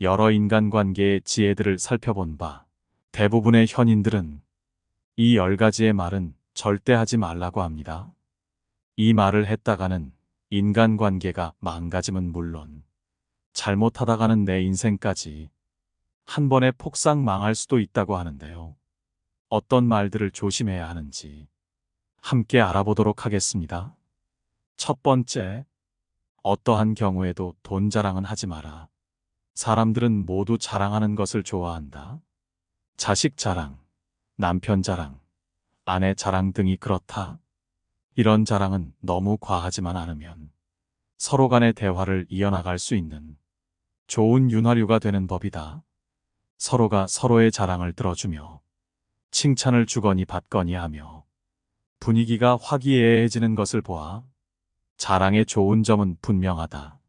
여러 인간관계의 지혜들을 살펴본 바 대부분의 현인들은 이 10가지의 말은 절대 하지 말라고 합니다. 이 말을 했다가는 인간관계가 망가짐은 물론 잘못하다가는 내 인생까지 한 번에 폭삭 망할 수도 있다고 하는데요. 어떤 말들을 조심해야 하는지 함께 알아보도록 하겠습니다. 첫 번째, 어떠한 경우에도 돈 자랑은 하지 마라. 사람들은 모두 자랑하는 것을 좋아한다. 자식 자랑, 남편 자랑, 아내 자랑 등이 그렇다. 이런 자랑은 너무 과하지만 않으면 서로 간의 대화를 이어나갈 수 있는 좋은 윤활유가 되는 법이다. 서로가 서로의 자랑을 들어주며 칭찬을 주거니 받거니 하며 분위기가 화기애애해지는 것을 보아 자랑의 좋은 점은 분명하다.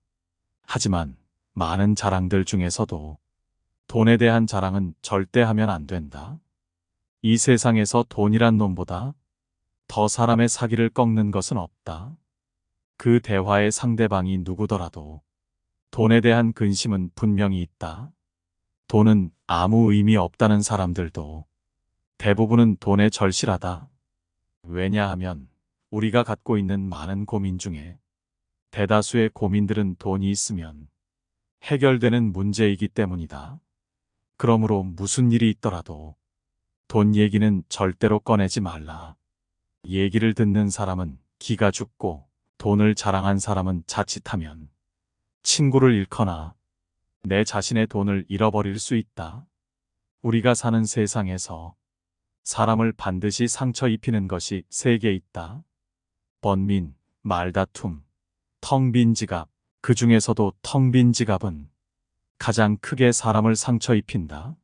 하지만 많은 자랑들 중에서도 돈에 대한 자랑은 절대 하면 안 된다. 이 세상에서 돈이란 놈보다 더 사람의 사기를 꺾는 것은 없다. 그 대화의 상대방이 누구더라도 돈에 대한 근심은 분명히 있다. 돈은 아무 의미 없다는 사람들도 대부분은 돈에 절실하다. 왜냐하면 우리가 갖고 있는 많은 고민 중에 대다수의 고민들은 돈이 있으면 해결되는 문제이기 때문이다. 그러므로 무슨 일이 있더라도 돈 얘기는 절대로 꺼내지 말라. 얘기를 듣는 사람은 기가 죽고 돈을 자랑한 사람은 자칫하면 친구를 잃거나 내 자신의 돈을 잃어버릴 수 있다. 우리가 사는 세상에서 사람을 반드시 상처 입히는 것이 3개 있다. 번민, 말다툼, 텅 빈 지갑. 그 중에서도 텅 빈 지갑은 가장 크게 사람을 상처 입힌다.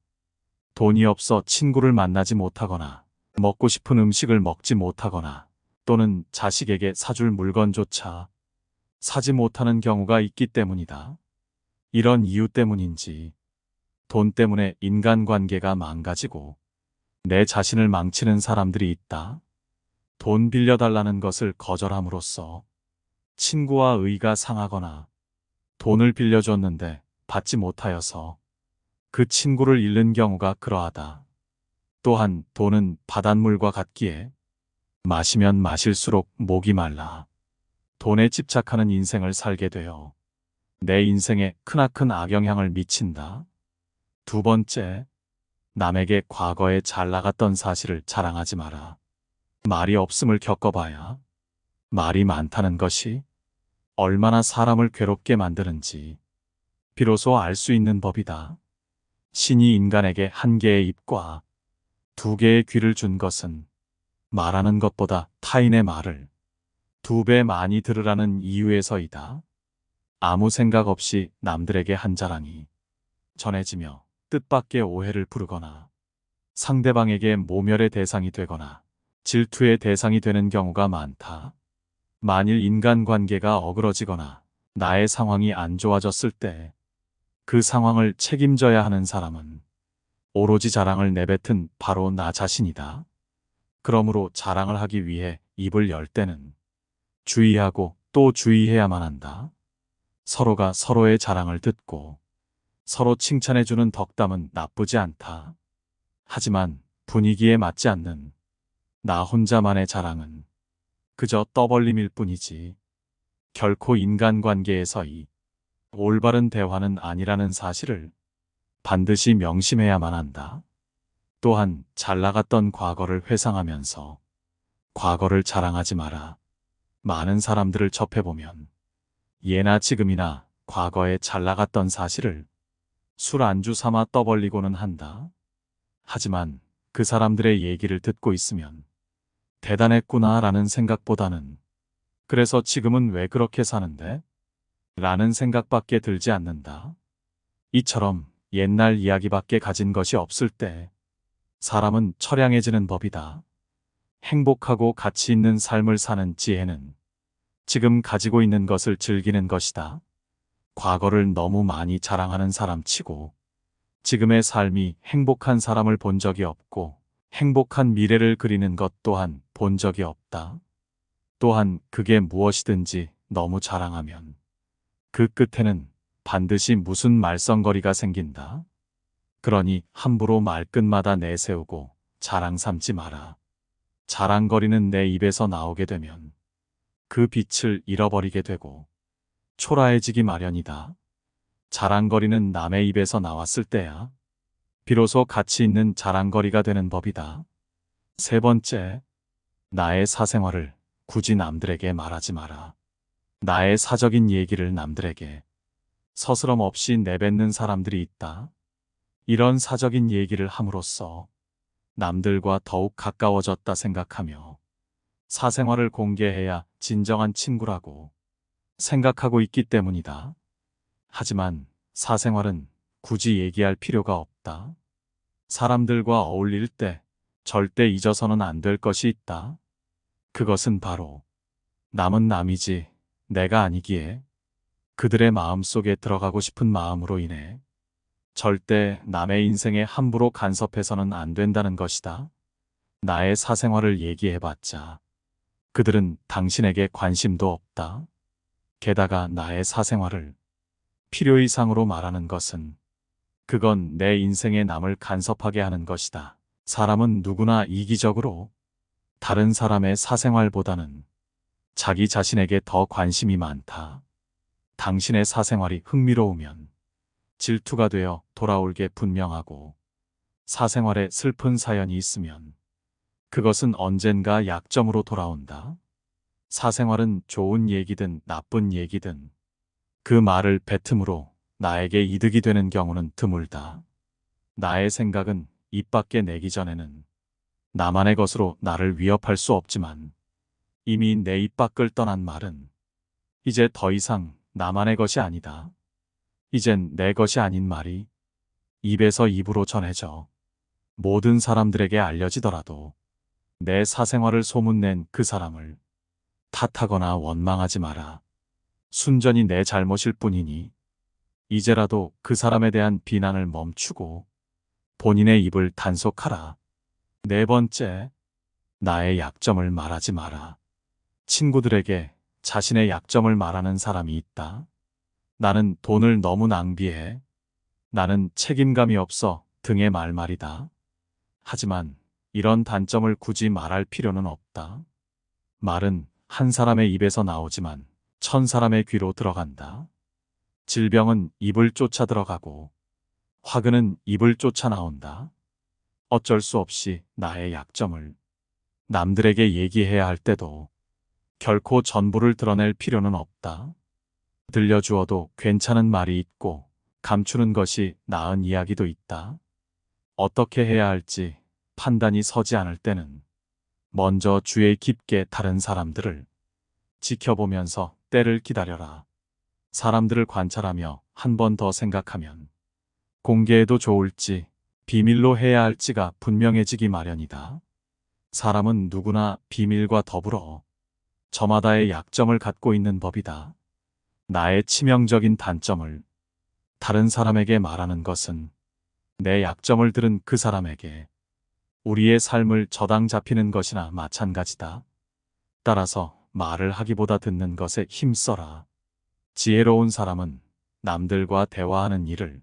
돈이 없어 친구를 만나지 못하거나 먹고 싶은 음식을 먹지 못하거나 또는 자식에게 사줄 물건조차 사지 못하는 경우가 있기 때문이다. 이런 이유 때문인지 돈 때문에 인간관계가 망가지고 내 자신을 망치는 사람들이 있다. 돈 빌려달라는 것을 거절함으로써 친구와 의가 상하거나 돈을 빌려줬는데 받지 못하여서 그 친구를 잃는 경우가 그러하다. 또한 돈은 바닷물과 같기에 마시면 마실수록 목이 말라 돈에 집착하는 인생을 살게 되어 내 인생에 크나큰 악영향을 미친다. 두 번째, 남에게 과거에 잘 나갔던 사실을 자랑하지 마라. 말이 없음을 겪어봐야 말이 많다는 것이 얼마나 사람을 괴롭게 만드는지 비로소 알 수 있는 법이다. 신이 인간에게 1개의 입과 2개의 귀를 준 것은 말하는 것보다 타인의 말을 2배 많이 들으라는 이유에서이다. 아무 생각 없이 남들에게 한 자랑이 전해지며 뜻밖의 오해를 부르거나 상대방에게 모멸의 대상이 되거나 질투의 대상이 되는 경우가 많다. 만일 인간관계가 어그러지거나 나의 상황이 안 좋아졌을 때 그 상황을 책임져야 하는 사람은 오로지 자랑을 내뱉은 바로 나 자신이다. 그러므로 자랑을 하기 위해 입을 열 때는 주의하고 또 주의해야만 한다. 서로가 서로의 자랑을 듣고 서로 칭찬해주는 덕담은 나쁘지 않다. 하지만 분위기에 맞지 않는 나 혼자만의 자랑은 그저 떠벌림일 뿐이지 결코 인간관계에서 이 올바른 대화는 아니라는 사실을 반드시 명심해야만 한다. 또한 잘 나갔던 과거를 회상하면서 과거를 자랑하지 마라. 많은 사람들을 접해보면 예나 지금이나 과거에 잘 나갔던 사실을 술 안주 삼아 떠벌리고는 한다. 하지만 그 사람들의 얘기를 듣고 있으면 대단했구나 라는 생각보다는 그래서 지금은 왜 그렇게 사는데? 라는 생각밖에 들지 않는다. 이처럼 옛날 이야기밖에 가진 것이 없을 때 사람은 처량해지는 법이다. 행복하고 가치 있는 삶을 사는 지혜는 지금 가지고 있는 것을 즐기는 것이다. 과거를 너무 많이 자랑하는 사람 치고 지금의 삶이 행복한 사람을 본 적이 없고 행복한 미래를 그리는 것 또한 본 적이 없다. 또한 그게 무엇이든지 너무 자랑하면 그 끝에는 반드시 무슨 말썽거리가 생긴다. 그러니 함부로 말끝마다 내세우고 자랑 삼지 마라. 자랑거리는 내 입에서 나오게 되면 그 빛을 잃어버리게 되고 초라해지기 마련이다. 자랑거리는 남의 입에서 나왔을 때야 비로소 가치 있는 자랑거리가 되는 법이다. 세 번째, 나의 사생활을 굳이 남들에게 말하지 마라. 나의 사적인 얘기를 남들에게 서스럼 없이 내뱉는 사람들이 있다. 이런 사적인 얘기를 함으로써 남들과 더욱 가까워졌다 생각하며 사생활을 공개해야 진정한 친구라고 생각하고 있기 때문이다. 하지만 사생활은 굳이 얘기할 필요가 없다. 사람들과 어울릴 때 절대 잊어서는 안 될 것이 있다. 그것은 바로 남은 남이지 내가 아니기에 그들의 마음속에 들어가고 싶은 마음으로 인해 절대 남의 인생에 함부로 간섭해서는 안 된다는 것이다. 나의 사생활을 얘기해봤자 그들은 당신에게 관심도 없다. 게다가 나의 사생활을 필요 이상으로 말하는 것은 그건 내 인생에 남을 간섭하게 하는 것이다. 사람은 누구나 이기적으로 다른 사람의 사생활보다는 자기 자신에게 더 관심이 많다. 당신의 사생활이 흥미로우면 질투가 되어 돌아올 게 분명하고 사생활에 슬픈 사연이 있으면 그것은 언젠가 약점으로 돌아온다. 사생활은 좋은 얘기든 나쁜 얘기든 그 말을 뱉음으로 나에게 이득이 되는 경우는 드물다. 나의 생각은 입 밖에 내기 전에는 나만의 것으로 나를 위협할 수 없지만 이미 내 입 밖을 떠난 말은 이제 더 이상 나만의 것이 아니다. 이젠 내 것이 아닌 말이 입에서 입으로 전해져 모든 사람들에게 알려지더라도 내 사생활을 소문낸 그 사람을 탓하거나 원망하지 마라. 순전히 내 잘못일 뿐이니 이제라도 그 사람에 대한 비난을 멈추고 본인의 입을 단속하라. 네 번째, 나의 약점을 말하지 마라. 친구들에게 자신의 약점을 말하는 사람이 있다. 나는 돈을 너무 낭비해. 나는 책임감이 없어 등의 말말이다. 하지만 이런 단점을 굳이 말할 필요는 없다. 말은 한 사람의 입에서 나오지만 1000사람의 귀로 들어간다. 질병은 입을 쫓아 들어가고 화근은 입을 쫓아 나온다. 어쩔 수 없이 나의 약점을 남들에게 얘기해야 할 때도 결코 전부를 드러낼 필요는 없다. 들려주어도 괜찮은 말이 있고 감추는 것이 나은 이야기도 있다. 어떻게 해야 할지 판단이 서지 않을 때는 먼저 주의 깊게 다른 사람들을 지켜보면서 때를 기다려라. 사람들을 관찰하며 한 번 더 생각하면 공개해도 좋을지 비밀로 해야 할지가 분명해지기 마련이다. 사람은 누구나 비밀과 더불어 저마다의 약점을 갖고 있는 법이다. 나의 치명적인 단점을 다른 사람에게 말하는 것은 내 약점을 들은 그 사람에게 우리의 삶을 저당 잡히는 것이나 마찬가지다. 따라서 말을 하기보다 듣는 것에 힘써라. 지혜로운 사람은 남들과 대화하는 일을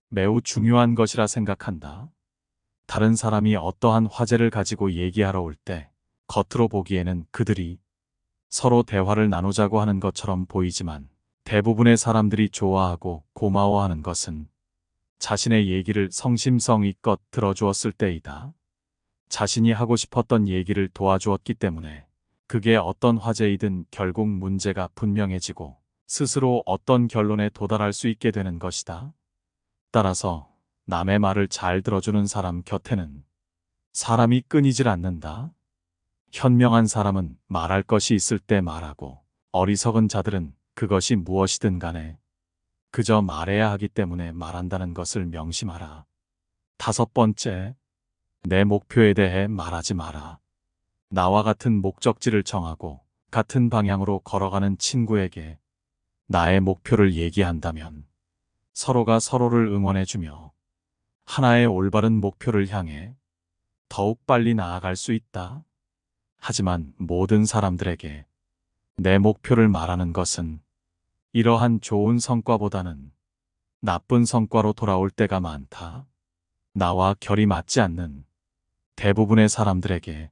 매우 중요한 것이라 생각한다. 다른 사람이 어떠한 화제를 가지고 얘기하러 올 때 겉으로 보기에는 그들이 서로 대화를 나누자고 하는 것처럼 보이지만 대부분의 사람들이 좋아하고 고마워하는 것은 자신의 얘기를 성심성의껏 들어주었을 때이다. 자신이 하고 싶었던 얘기를 도와주었기 때문에 그게 어떤 화제이든 결국 문제가 분명해지고 스스로 어떤 결론에 도달할 수 있게 되는 것이다. 따라서 남의 말을 잘 들어주는 사람 곁에는 사람이 끊이질 않는다. 현명한 사람은 말할 것이 있을 때 말하고 어리석은 자들은 그것이 무엇이든 간에 그저 말해야 하기 때문에 말한다는 것을 명심하라. 다섯 번째, 내 목표에 대해 말하지 마라. 나와 같은 목적지를 정하고 같은 방향으로 걸어가는 친구에게 나의 목표를 얘기한다면 서로가 서로를 응원해주며 하나의 올바른 목표를 향해 더욱 빨리 나아갈 수 있다. 하지만 모든 사람들에게 내 목표를 말하는 것은 이러한 좋은 성과보다는 나쁜 성과로 돌아올 때가 많다. 나와 결이 맞지 않는 대부분의 사람들에게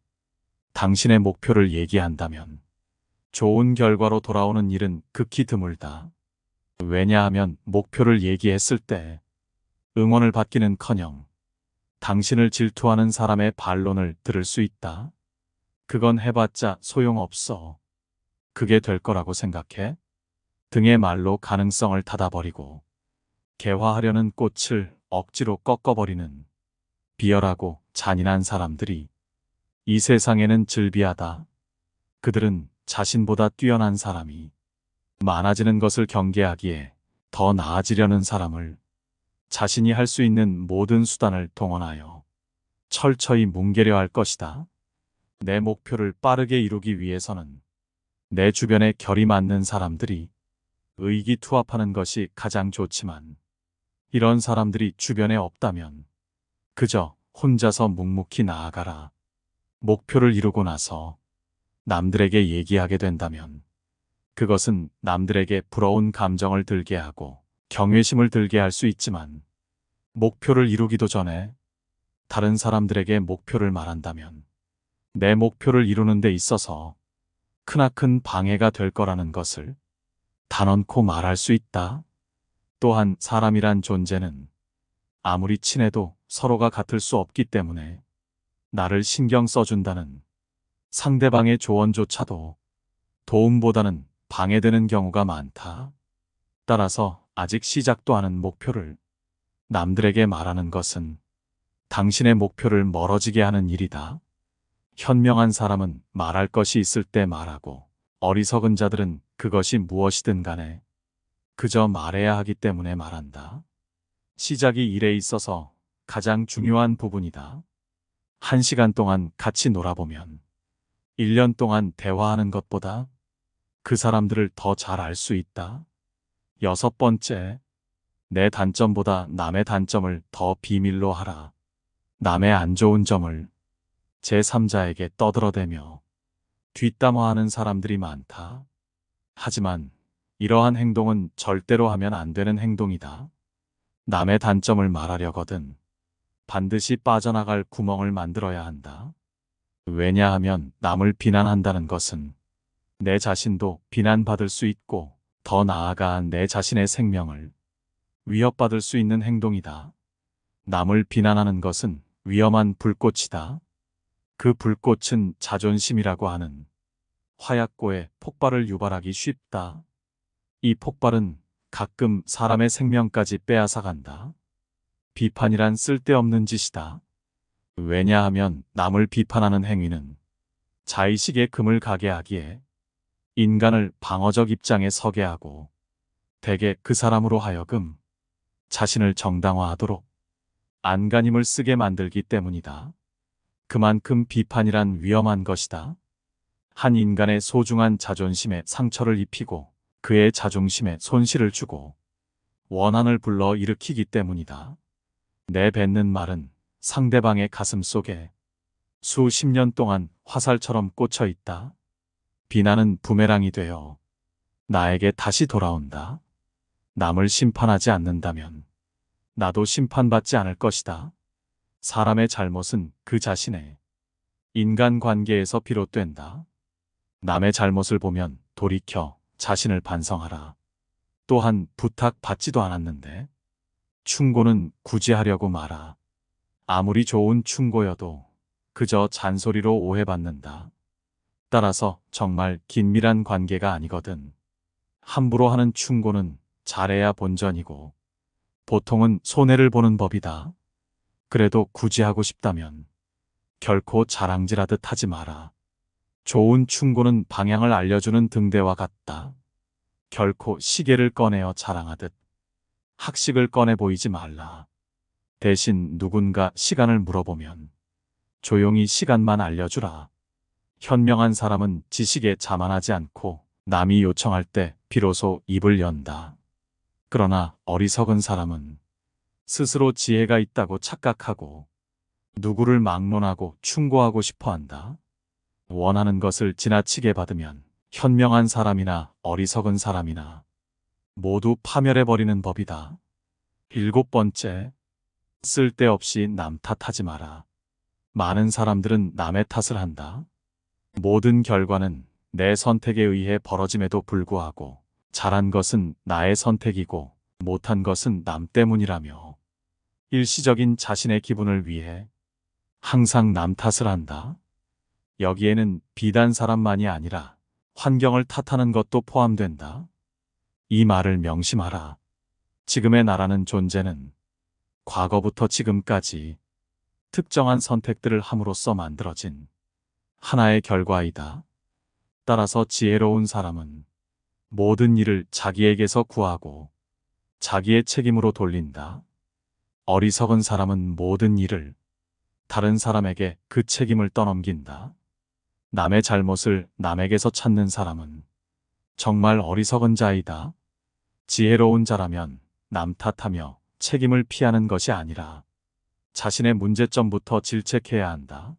당신의 목표를 얘기한다면 좋은 결과로 돌아오는 일은 극히 드물다. 왜냐하면 목표를 얘기했을 때 응원을 받기는커녕 당신을 질투하는 사람의 반론을 들을 수 있다. 그건 해봤자 소용없어. 그게 될 거라고 생각해? 등의 말로 가능성을 닫아버리고 개화하려는 꽃을 억지로 꺾어버리는 비열하고 잔인한 사람들이 이 세상에는 즐비하다. 그들은 자신보다 뛰어난 사람이 많아지는 것을 경계하기에 더 나아지려는 사람을 자신이 할 수 있는 모든 수단을 동원하여 철저히 뭉개려 할 것이다. 내 목표를 빠르게 이루기 위해서는 내 주변에 결이 맞는 사람들이 의기투합하는 것이 가장 좋지만 이런 사람들이 주변에 없다면 그저 혼자서 묵묵히 나아가라. 목표를 이루고 나서 남들에게 얘기하게 된다면 그것은 남들에게 부러운 감정을 들게 하고 경외심을 들게 할 수 있지만 목표를 이루기도 전에 다른 사람들에게 목표를 말한다면 내 목표를 이루는 데 있어서 크나큰 방해가 될 거라는 것을 단언코 말할 수 있다. 또한 사람이란 존재는 아무리 친해도 서로가 같을 수 없기 때문에 나를 신경 써준다는 상대방의 조언조차도 도움보다는 방해되는 경우가 많다. 따라서 아직 시작도 않은 목표를 남들에게 말하는 것은 당신의 목표를 멀어지게 하는 일이다. 현명한 사람은 말할 것이 있을 때 말하고 어리석은 자들은 그것이 무엇이든 간에 그저 말해야 하기 때문에 말한다. 시작이 일에 있어서 가장 중요한 부분이다. 1시간 동안 같이 놀아보면 1년 동안 대화하는 것보다 그 사람들을 더 잘 알 수 있다. 6번째, 내 단점보다 남의 단점을 더 비밀로 하라. 남의 안 좋은 점을 제3자에게 떠들어대며 뒷담화하는 사람들이 많다. 하지만 이러한 행동은 절대로 하면 안 되는 행동이다. 남의 단점을 말하려거든 반드시 빠져나갈 구멍을 만들어야 한다. 왜냐하면 남을 비난한다는 것은 내 자신도 비난받을 수 있고 더 나아가 내 자신의 생명을 위협받을 수 있는 행동이다. 남을 비난하는 것은 위험한 불꽃이다. 그 불꽃은 자존심이라고 하는 화약고에 폭발을 유발하기 쉽다. 이 폭발은 가끔 사람의 생명까지 빼앗아간다. 비판이란 쓸데없는 짓이다. 왜냐하면 남을 비판하는 행위는 자의식의 금을 가게 하기에 인간을 방어적 입장에 서게 하고 대개 그 사람으로 하여금 자신을 정당화하도록 안간힘을 쓰게 만들기 때문이다. 그만큼 비판이란 위험한 것이다. 한 인간의 소중한 자존심에 상처를 입히고 그의 자존심에 손실을 주고 원한을 불러 일으키기 때문이다. 내뱉는 말은 상대방의 가슴 속에 수십 년 동안 화살처럼 꽂혀 있다. 비난은 부메랑이 되어 나에게 다시 돌아온다. 남을 심판하지 않는다면 나도 심판받지 않을 것이다. 사람의 잘못은 그 자신의 인간관계에서 비롯된다. 남의 잘못을 보면 돌이켜 자신을 반성하라. 또한 부탁받지도 않았는데 충고는 굳이 하려고 마라. 아무리 좋은 충고여도 그저 잔소리로 오해받는다. 따라서 정말 긴밀한 관계가 아니거든 함부로 하는 충고는 잘해야 본전이고 보통은 손해를 보는 법이다. 그래도 굳이 하고 싶다면 결코 자랑질하듯 하지 마라. 좋은 충고는 방향을 알려주는 등대와 같다. 결코 시계를 꺼내어 자랑하듯 학식을 꺼내 보이지 말라. 대신 누군가 시간을 물어보면 조용히 시간만 알려주라. 현명한 사람은 지식에 자만하지 않고 남이 요청할 때 비로소 입을 연다. 그러나 어리석은 사람은 스스로 지혜가 있다고 착각하고 누구를 막론하고 충고하고 싶어 한다. 원하는 것을 지나치게 받으면 현명한 사람이나 어리석은 사람이나 모두 파멸해버리는 법이다. 7번째, 쓸데없이 남 탓하지 마라. 많은 사람들은 남의 탓을 한다. 모든 결과는 내 선택에 의해 벌어짐에도 불구하고 잘한 것은 나의 선택이고 못한 것은 남 때문이라며 일시적인 자신의 기분을 위해 항상 남 탓을 한다. 여기에는 비단 사람만이 아니라 환경을 탓하는 것도 포함된다. 이 말을 명심하라. 지금의 나라는 존재는 과거부터 지금까지 특정한 선택들을 함으로써 만들어진 하나의 결과이다. 따라서 지혜로운 사람은 모든 일을 자기에게서 구하고 자기의 책임으로 돌린다. 어리석은 사람은 모든 일을 다른 사람에게 그 책임을 떠넘긴다. 남의 잘못을 남에게서 찾는 사람은 정말 어리석은 자이다. 지혜로운 자라면 남 탓하며 책임을 피하는 것이 아니라 자신의 문제점부터 질책해야 한다.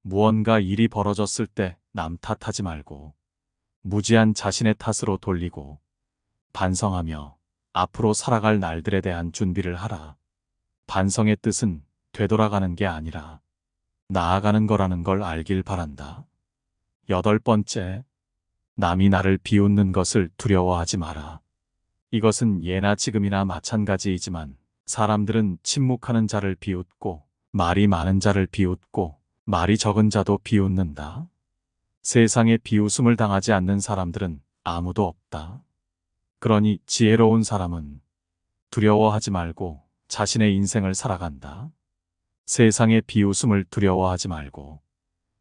무언가 일이 벌어졌을 때 남 탓하지 말고 무지한 자신의 탓으로 돌리고 반성하며 앞으로 살아갈 날들에 대한 준비를 하라. 반성의 뜻은 되돌아가는 게 아니라 나아가는 거라는 걸 알길 바란다. 8번째, 남이 나를 비웃는 것을 두려워하지 마라. 이것은 예나 지금이나 마찬가지이지만 사람들은 침묵하는 자를 비웃고 말이 많은 자를 비웃고 말이 적은 자도 비웃는다. 세상에 비웃음을 당하지 않는 사람들은 아무도 없다. 그러니 지혜로운 사람은 두려워하지 말고 자신의 인생을 살아간다. 세상의 비웃음을 두려워하지 말고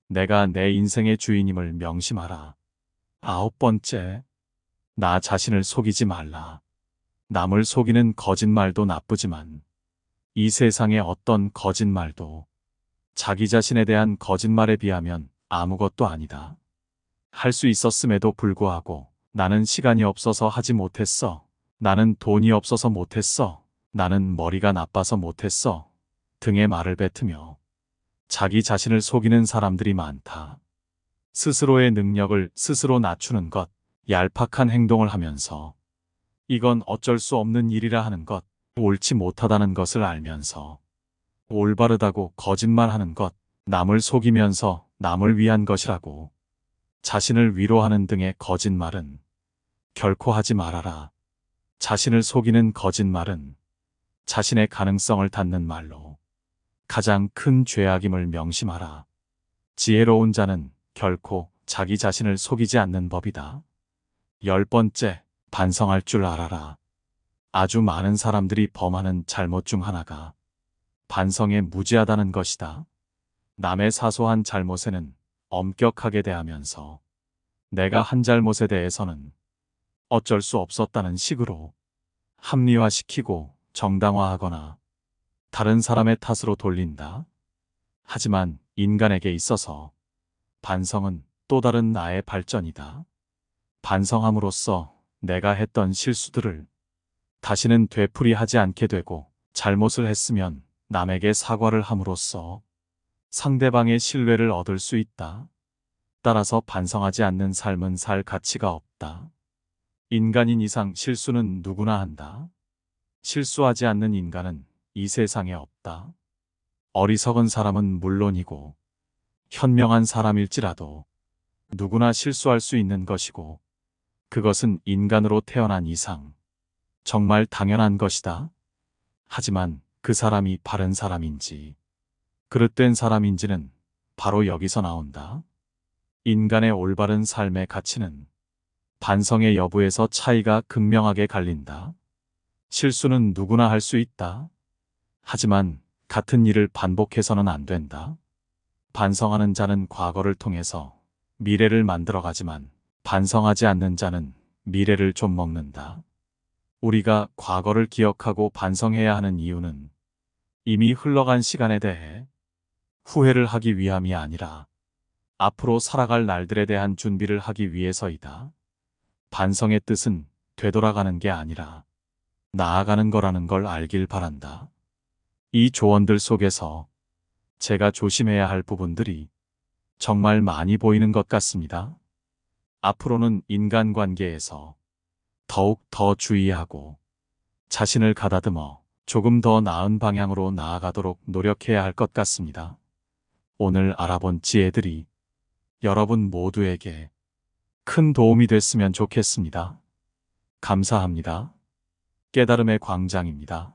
내가 내 인생의 주인임을 명심하라. 9번째, 나 자신을 속이지 말라. 남을 속이는 거짓말도 나쁘지만 이 세상의 어떤 거짓말도 자기 자신에 대한 거짓말에 비하면 아무것도 아니다. 할 수 있었음에도 불구하고 나는 시간이 없어서 하지 못했어. 나는 돈이 없어서 못했어. 나는 머리가 나빠서 못했어. 등의 말을 뱉으며 자기 자신을 속이는 사람들이 많다. 스스로의 능력을 스스로 낮추는 것, 얄팍한 행동을 하면서 이건 어쩔 수 없는 일이라 하는 것, 옳지 못하다는 것을 알면서 올바르다고 거짓말하는 것, 남을 속이면서 남을 위한 것이라고 자신을 위로하는 등의 거짓말은 결코 하지 말아라. 자신을 속이는 거짓말은 자신의 가능성을 닫는 말로 가장 큰 죄악임을 명심하라. 지혜로운 자는 결코 자기 자신을 속이지 않는 법이다. 10번째, 반성할 줄 알아라. 아주 많은 사람들이 범하는 잘못 중 하나가 반성에 무지하다는 것이다. 남의 사소한 잘못에는 엄격하게 대하면서 내가 한 잘못에 대해서는 어쩔 수 없었다는 식으로 합리화시키고 정당화하거나 다른 사람의 탓으로 돌린다. 하지만 인간에게 있어서 반성은 또 다른 나의 발전이다. 반성함으로써 내가 했던 실수들을 다시는 되풀이하지 않게 되고 잘못을 했으면 남에게 사과를 함으로써 상대방의 신뢰를 얻을 수 있다. 따라서 반성하지 않는 삶은 살 가치가 없다. 인간인 이상 실수는 누구나 한다. 실수하지 않는 인간은 이 세상에 없다. 어리석은 사람은 물론이고 현명한 사람일지라도 누구나 실수할 수 있는 것이고 그것은 인간으로 태어난 이상 정말 당연한 것이다. 하지만 그 사람이 바른 사람인지 그릇된 사람인지는 바로 여기서 나온다. 인간의 올바른 삶의 가치는 반성의 여부에서 차이가 극명하게 갈린다. 실수는 누구나 할 수 있다. 하지만 같은 일을 반복해서는 안 된다. 반성하는 자는 과거를 통해서 미래를 만들어가지만 반성하지 않는 자는 미래를 좀 먹는다. 우리가 과거를 기억하고 반성해야 하는 이유는 이미 흘러간 시간에 대해 후회를 하기 위함이 아니라 앞으로 살아갈 날들에 대한 준비를 하기 위해서이다. 반성의 뜻은 되돌아가는 게 아니라 나아가는 거라는 걸 알길 바란다. 이 조언들 속에서 제가 조심해야 할 부분들이 정말 많이 보이는 것 같습니다. 앞으로는 인간관계에서 더욱 더 주의하고 자신을 가다듬어 조금 더 나은 방향으로 나아가도록 노력해야 할 것 같습니다. 오늘 알아본 지혜들이 여러분 모두에게 큰 도움이 됐으면 좋겠습니다. 감사합니다. 깨달음의 광장입니다.